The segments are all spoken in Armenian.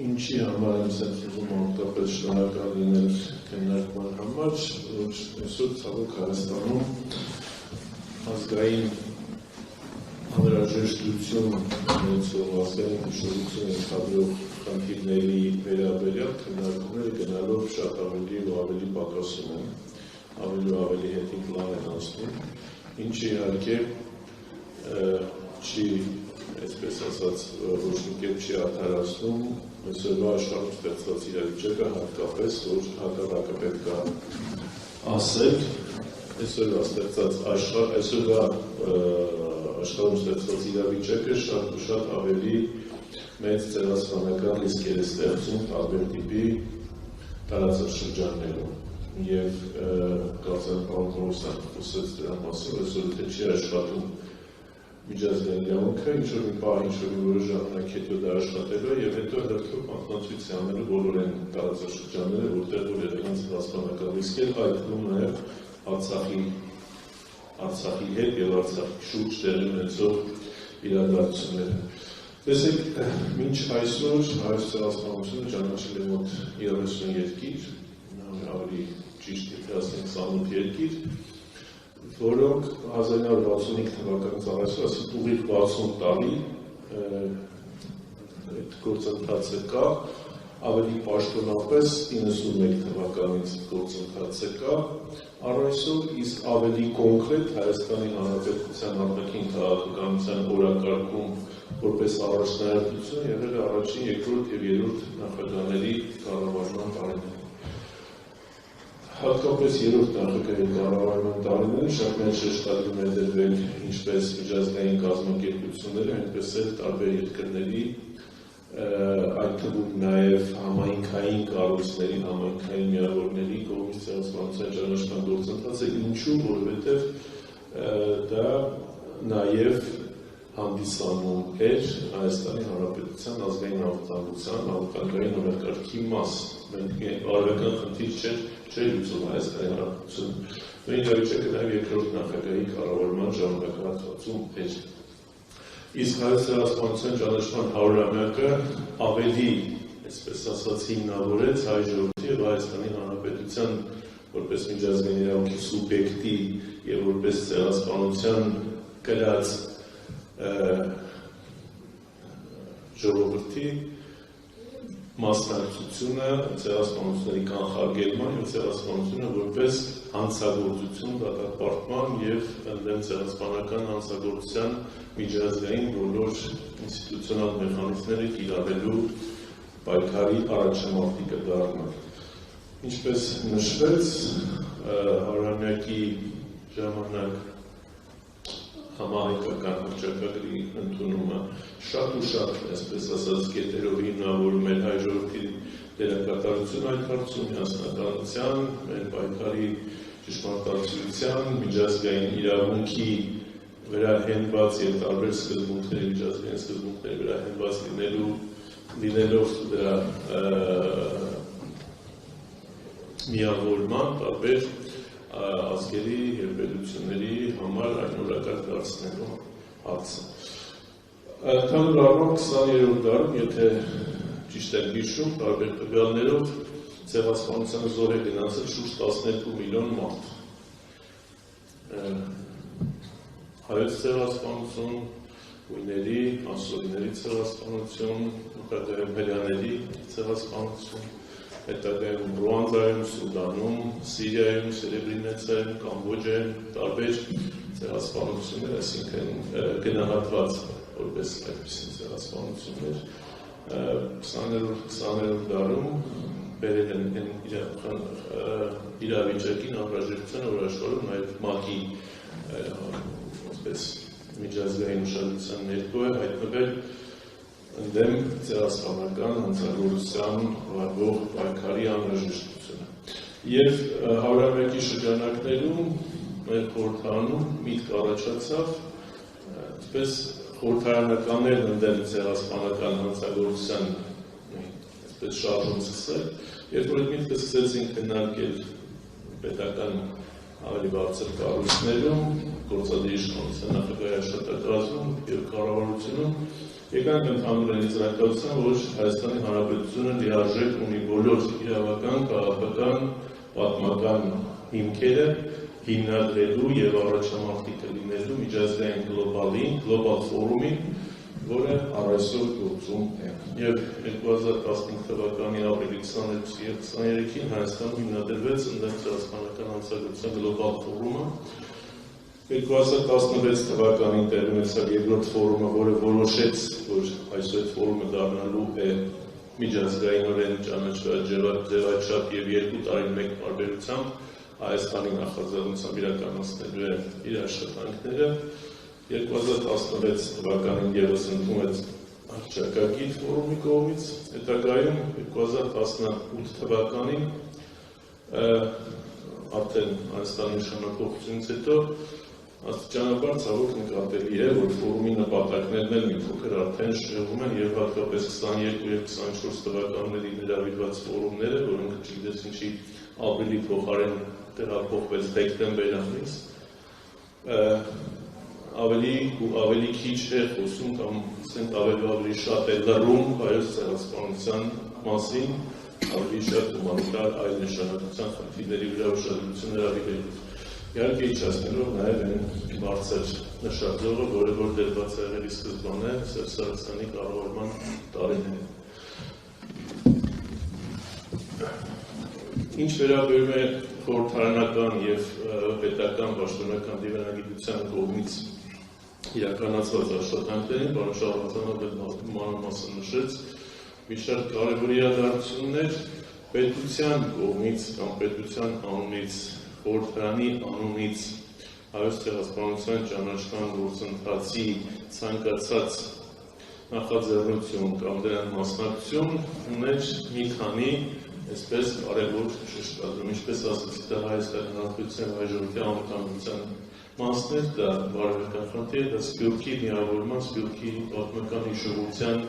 Ինչի համար եմ սենսուզում արտապես շնորհակալ լինել քննարկման համար, որ այսօր ցավոք Հայաստանում ազգային անհրաժեշտություն ունեցող ազգային հիշողություն ընդհանրող խնդիրների վերաբերյալ քննարկումները գնալով շատ ավելի ու ավելի պակասում են, ավելի ու ավելի հետին պլան են անցնում, ինչը իհարկե չի, այսպես ասած, ոչ մի կերպ չի արդարացնում այսօրվա աշխարհում ստեղծված իրավիճակը, հատկապես որ հակառակը պետք է ասել, այսօրվա աշխարհում ստեղծված իրավիճակը շատ ու շատ ավելի մեծ ցեղասպանական ռիսկեր է ստեղծում տարբեր տիպի տարածաշրջաններում եւ կարծեմ պարոն Մորոսյանը խոսեց դրա մասին, այսօր թե չի աշխատում միջազգային իրավունքը, ինչ-որ մի պահ, ինչ-որ մի որոշ ժամանակ հետո դա աշխատելու է եւ հետո հերթով մատնացույց է անելու բոլոր այն տարածաշրջանները, որտեղ որ իրենց ցեղասպանական ռիսկեր հայտնվում նաեւ Արցախի հետ եւ Արցախի շուրջ տեղի ունեցող իրադարձությունները։ Տեսեք, մինչ այսօր հայոց ցեղասպանությունը ճանաչել է մոտ 30 երկիր, ավելի ճիշտ 28 երկիր, որոնք 1965 թվականից առաջ, ասենք ուղիղ 60 տարի այդ գործընթացը կա, ավելի պաշտոնապես 91 թվականից գործընթացը կա, առ այսօր, իսկ ավելի կոնկրետ Հայաստանի Հանրապետության արտաքին քաղաքականության օրակարգում որպես առաջնահերթություն եղել է առաջին, երկրորդ եւ երրորդ նախագահների կառավարման տարիներին։ Հատկապես երրորդ նախագահի կառավարման տարիներին շատ մեծ շեշտադրում է դրվել ինչպես միջազգային կազմակերպությունների, այնպես էլ տարբեր երկրների, այդ թվում նաև համայնքային կառույցների, համայնքային միավորների կողմից ցեղասպանության ճանաչման գործընթացը, ինչու, որովհետև դա նաև հանդիսանում էր Հայաստանի Հանրապետության ազգային անվտանգային օրակարգի մաս։ Մենք արարական խնդիր չէր լուծում Հայաստանի Հանրապետությունը։ Մեր իրավիճակը նաև երկրորդ նախագահի կառավարման ժամանակահատվածում էր։ Իսկ հայոց ցեղասպանության ճանաչման 100-ամյակը ավելի, այսպես ասած, հիմնավորեց հայ ժողովրդի եւ Հայաստանի Հանրապետության որպես միջազգային իրավունքի սուբյեկտի եւ որպես ցեղասպանության կրած ժողովրդի մասնակցությունը ցեղասպանությունների կանխարգելման եւ ցեղասպանությունը որպես հանցագործություն դատապարտման եւ ընդդեմ ցեղասպանական հանցագործության միջազգային բոլոր ինստիտուցիոնալ մեխանիզմները կիրառելու պայքարի առաջամարտիկը դառնալ։ Ինչպես նշվեց, 100-ամյակի ժամանակ համահայկական հռչակագրի ընդունումը շատ ու շատ, այսպես ասած, կետերով հիմնավորում էր հայ ժողովրդի դերակատարությունը այդ հարցում, միասնականության, մեր պայքարի ճշմարտացիության, միջազգային իրավունքի վրա հենված եւ տարբեր սկզբունքների, միջազգային սկզբունքների վրա հենված լինելով դրա միավորման տարբեր ազգերի եւ պետությունների համար այն օրակարգ դարձնելու հարցը։ Ընդհանուր առմամբ 20-րդ դարում, եթե ճիշտ եմ հիշում, տարբեր տվյալներով ցեղասպանության զոհ է գնացել շուրջ 12 միլիոն մարդ։ Հայոց ցեղասպանություն, հույների, ասորիների ցեղասպանություն, հետագայում հրեաների ցեղասպանություն, հետագայում Ռուանդայում, Սուդանում, Սիրիայում, Սերեբրինեցայում, Կամբոջայում տարբեր ցեղասպանություններ, այսինքն գնահատված որպես այդպիսի ցեղասպանություններ 20-րդ դարում բերել են իրավիճակին անհրաժեշտության, որ աշխարհում այդ ՄԱԿ-ի միջազգային ուշադրության ներքո է հայտնվել ընդդեմ ցեղասպանական հանցագործության վարվող պայքարի անհրաժեշտությունը։ Եվ 100-ամյակի շրջանակներում մեր խորհրդարանում միտք առաջացավ, այսպես խորհրդարանականներն ընդդեմ ցեղասպանական հանցագործության այսպես շարժում սկսել, երբ որ այդ միտքը սկսեցին քննարկել պետական ավելի բարձր կառույցներում, գործադիր իշխանության նախագահի աշխատակազմում եւ կառավարությունում, Եկանք ընդհանուր եզրակացության, որ Հայաստանի Հանրապետությունը լիարժեք ունի բոլոր իրավական, քաղաքական, պատմական հիմքերը հիմնադրելու եւ առաջամարտիկը լինելու միջազգային գլոբալ ֆորումին, որը առայսօր գործում է։ Եվ 2015 թվականի ապրիլի 22-ի եւ 23-ին Հայաստանում հիմնադրվեց Ընդդիմադարձական հանցագործության գլոբալ ֆորումը։ 2016 թվականին տեղի ունեցավ երկրորդ ֆորումը, որը որոշեց, որ այսօր ֆորումը դառնալու է միջազգայինորեն ճանաչված ձևաչափ եւ 2 տարին մեկ տարբերությամբ Հայաստանի նախաձեռնությամբ իրականացնելու է իր աշխատանքները։ 2016 թվականին ևս ընդունվեց հռչակագիր ֆորումի կողմից, հետագայում 2018 թվականին արդեն Հայաստանի նշանակողությունից հետո աստիճանաբար ցավոք նկատելի է, որ ֆորումի նպատակներն էլ մի փոքր արդեն շեղվում են եւ հատկապես 22 եւ 24 թվականների ներառված ֆորումները, որոնք չգիտես ինչի ապրիլի փոխարեն տեղափոխվեց դեկտեմբեր ամիս, ավելի քիչ է խոսում կամ ավելի շատ է լռում հայոց ցեղասպանության մասին, ավելի շատ հումանիտար այլ նշանակության խնդիրների վրա ուշադրություն հրավիրելու։ Իհարկե իջեցնելով նաև այն բարձր նշաձողը, որը որ դրված է եղել սկզբանե Սերժ Սարգսյանի կառավարման տարիներին։ Ինչ վերաբերում է խորհրդարանական եւ պետական պաշտոնական դիվանագիտության կողմից իրականացված աշխատանքներին, պարոն Շահբազանովը մանրամասն նշեց մի շարք կարևոր իրադարձություններ պետության կողմից կամ պետության անունից խորհրդարանի անունից հայոց ցեղասպանության ճանաչման գործընթացի ցանկացած նախաձեռնություն կամ դրան մասնակցություն ուներ մի քանի այսպես կարևոր շեշտադրում, ինչպես ասացի, դա Հայաստանի Հանրապետության հայժողովի անվտանգության մասներ, դա բարոյական խնդիր, դա սփյուռքի միավորման, սփյուռքի պատմական հիշողության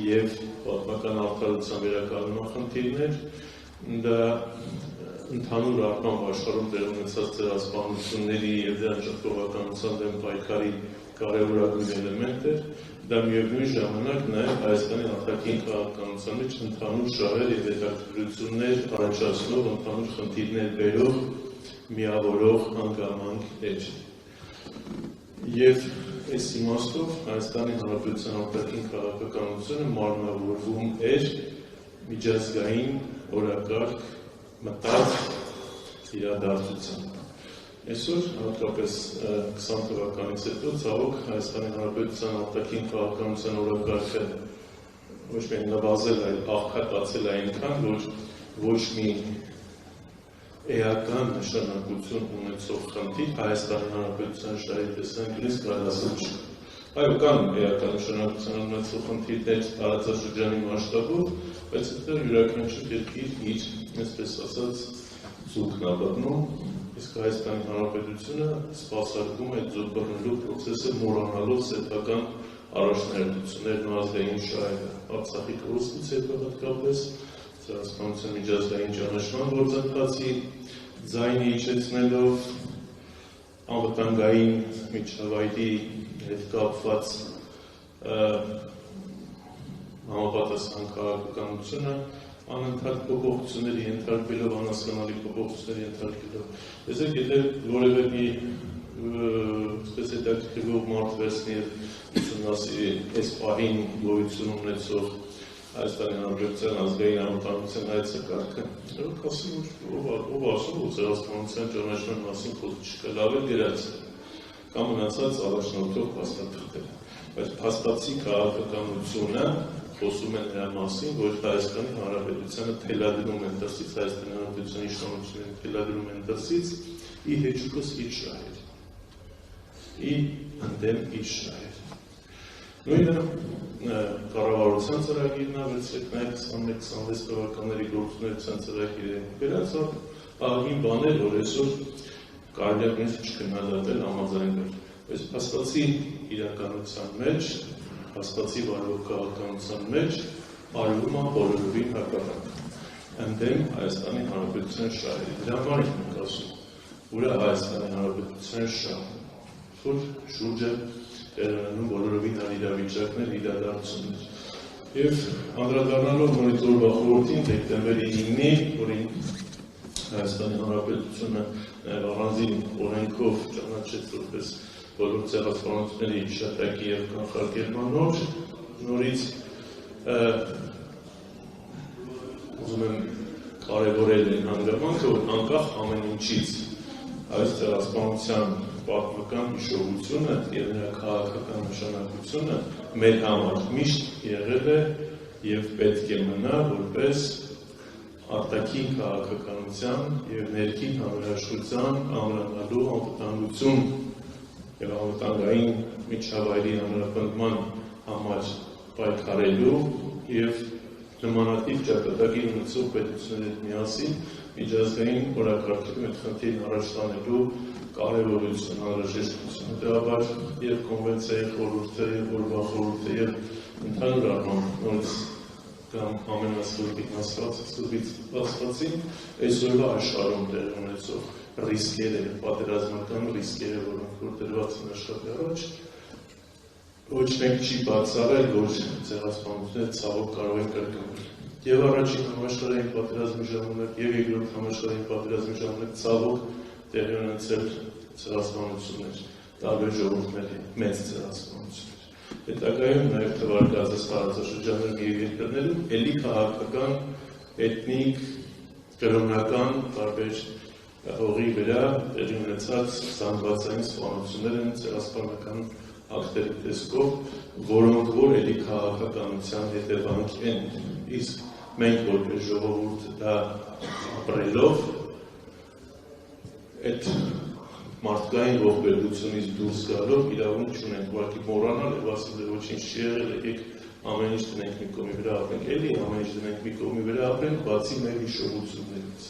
եւ պատմական արդարության վերականգնման խնդիրներ, դա ընդհանուր առմամբ աշխարհում տեղ ունեցած ցեղասպանությունների եւ դրանց ժողովականության դեմ պայքարի կարևորագույն էլեմենտ էր, դա միևնույն ժամանակ նաեւ Հայաստանի արտաքին քաղաքականության մեջ ընդհանուր շահեր եւ հետաքրքրություններ առաջացնող, ընդհանուր խնդիրներ բերող, միավորող հանգամանք էր։ Եվ այս իմաստով Հայաստանի Հանրապետության արտաքին քաղաքականությունը մարմնավորվում էր միջազգային օրակարգ մտած իրադարձությամբ։ Այսօր, հատկապես 20 թվականից հետո, ցավոք Հայաստանի Հանրապետության արտաքին քաղաքականության օրակարգը ոչ միայն նվազել, այլ աղքատացել է այնքան, որ ոչ մի էական նշանակություն ունեցող խնդիր Հայաստանի Հանրապետության շահի տեսանկյունից կարելի ասել չի։ Այո, կան էական նշանակություն ունեցող խնդիրներ տարածաշրջանի մասշտաբով, բայց դա յուրաքանչյուր երկիր իր, այսպես ասած, ձուկն է բռնում, իսկ Հայաստանի Հանրապետությունը սպասարկում է ձուկ բռնելու պրոցեսը մոռանալով սեփական առաջնահերթություններն ու ազգային շահերը։ Արցախի կորուստից հետո հատկապես ցեղասպանության միջազգային ճանաչման գործընթացի ձայնը իջեցնելով անվտանգային միջավայրի հետ կապված համապատասխան քաղաքականությունը անընդհատ փոփոխությունների ենթարկվելով, անհասկանալի փոփոխությունների ենթարկվելով։ Ես եթե որևէ մի այսպես հետաքրքրվող մարդ վերցնի եւ ուսումնասիրի այս պահին գոյություն ունեցող Հայաստանի Հանրապետության ազգային անվտանգության հայեցակարգը, ասում ով ասում որ ցեղասպանության ճանաչման մասին խոսք չկա, լավ է գրած կամ մնացած առաջնորդող փաստաթղթերը, բայց փաստացի քաղաքականությունը խոսում է նրա մասին, որ Հայաստանի Հանրապետությանը թելադրում են դրսից, Հայաստանի Հանրապետության իշխանություններին թելադրում են դրսից ի հեճուկս իր շահեր, ի ընդդեմ իր շահեր։ Նույնը կառավարության ծրագիրն ավելցրեք նաև 21-26 թվականների գործունեության ծրագիրը վերացավ ահագին բաներ, որ այսօր կարելի է նույնիսկ չքննադատել համաձայնվել, բայց փաստացի իրականության մեջ, փաստացի վարվող քաղաքականության մեջ արվում է բոլորովին հակառակ, ընդդեմ Հայաստանի Հանրապետության շահերի։ Դրա համար ենք ասում, ուր է Հայաստանի Հանրապետության շահը, որ շուրջը տեղերանում բոլորովին անիրավիճակներ, իրադարձություններ։ Եվ անդրադառնալով նորից օրվա խորհրդին դեկտեմբերի 9-ի, որին Հայաստանի Հանրապետությունը առանձին օրենքով ճանաչեց որպես բոլոր ցեղասպանությունների հիշատակի և կանխարգելման օր, նորից ուզում եմ կարևորել այն հանգամանքը, որ անկախ ամեն ինչից այս ցեղասպանության պատմական հիշողությունը և նրա քաղաքական նշանակությունը մեր համար միշտ եղել է և պետք է մնա որպես արտաքին քաղաքականության և ներքին հանրահաշտության ամրանալու անվտանգություն և անվտանգային միջավայրի ամրապնդման համար պայքարելու և նմանատիպ ճակատագիր ունեցող պետությունների հետ միասին միջազգային օրակարգերում այդ խնդիրն առաջ տանելու կարևորություն, անհրաժեշտություն, հետևաբար և կոնվենցիայի խորհուրդը, և օրվա խորհուրդը, և ընդհանուր առմամբ նորից կամ ամենասկզբից ասվածին այսօրվա աշխարհում տեղի ունեցող ռիսկերը և պատերազմական ռիսկերը, որոնք որ դրված են աշխարհի առաջ, ոչ մեկ չի բացառել, որ ցեղասպանությունները ցավոք կարող են կրկնվել։ Եվ առաջին համաշխարհային պատերազմի ժամանակ, և երկրորդ համաշխարհային պատերազմի ժամանակ ցավոք տեղի ունեցել ցեղասպանություններ, տարբեր ժողովուրդների մեծ ցեղասպանություններ։ Հետագայում նաև թվարկածս տարածաշրջաններում և երկրներում էլի քաղաքական, էթնիկ, կրոնական տարբեր հողի վրա տեղի ունեցած զանգվածային սպանություններ են ցեղասպանական ակտերի տեսքով, որոնք որ էլի քաղաքականության հետևանք են, իսկ մենք որպես ժողովուրդ դա ապրելով այդ մարդկային ողբերգությունից դուրս գալով իրավունք չունենք ուղղակի մոռանալ և ասել է ոչինչ չի եղել, եկեք ամեն ինչ դնենք մի կողմի վրա ապրենք, էլի ամեն ինչ դնենք մի կողմի վրա ապրենք, բացի մեր հիշողություններից։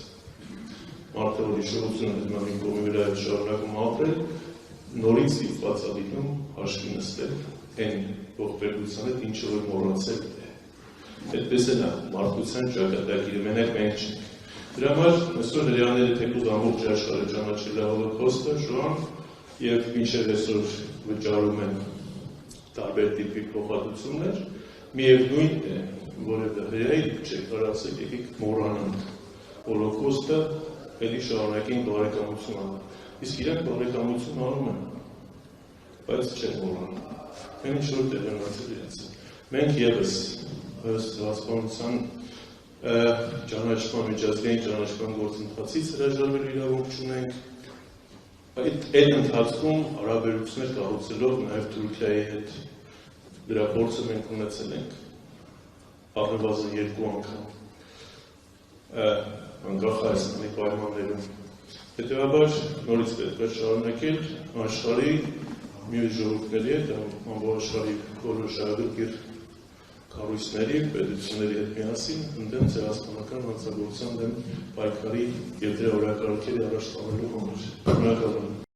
Մարդը որ հիշողությունը դնում մի կողմի վրա շարունակում ապրել, նորից ստիպված է լինում հաշվի նստել այն ողբերգության հետ, ինչը որ մոռացել է։ Այդպես էլ է մարդկության ճակատագիրը, մենակ մենք չենք։ Դրա համար այսօր հրեաները թեկուզ ամբողջ աշխարհը ճանաչել է հոլոկոստը, շոան և մինչև այսօր վճարում են տարբեր տիպի փոխհատուցումներ, միևնույն է, որևէ հրեայի չեք կարող ասել, եկեք մոռանանք հոլոկոստը, էլի շարունակենք բարեկամություն անել։ Իսկ իրանք բարեկամություն անում են, բայց չեն մոռանում։ Այն ինչ որ տեղի ունեցել իրենց։ Մենք ևս ցեղասպանության ճանաչման, միջազգային ճանաչման գործընթացից հրաժարվելու իրավունք չունենք։ Այդ ընթացքում հարաբերություններ կառուցելով նաև Թուրքիայի հետ դրա փորձը մենք ունեցել ենք առնվազն 2 անգամ անկախ Հայաստանի պայմաններում։ Հետևաբար նորից պետք է շարունակել աշխարհի մյուս ժողովուրդների հետ, ամբողջ աշխարհի բոլոր շահագրգիռ կառույցների, պետությունների հետ միասին ընդդեմ ցեղասպանական հանցագործության դեմ պայքարի և դրա օրակարգերի առաջ տանելու համար։ Շնորհակալ եմ։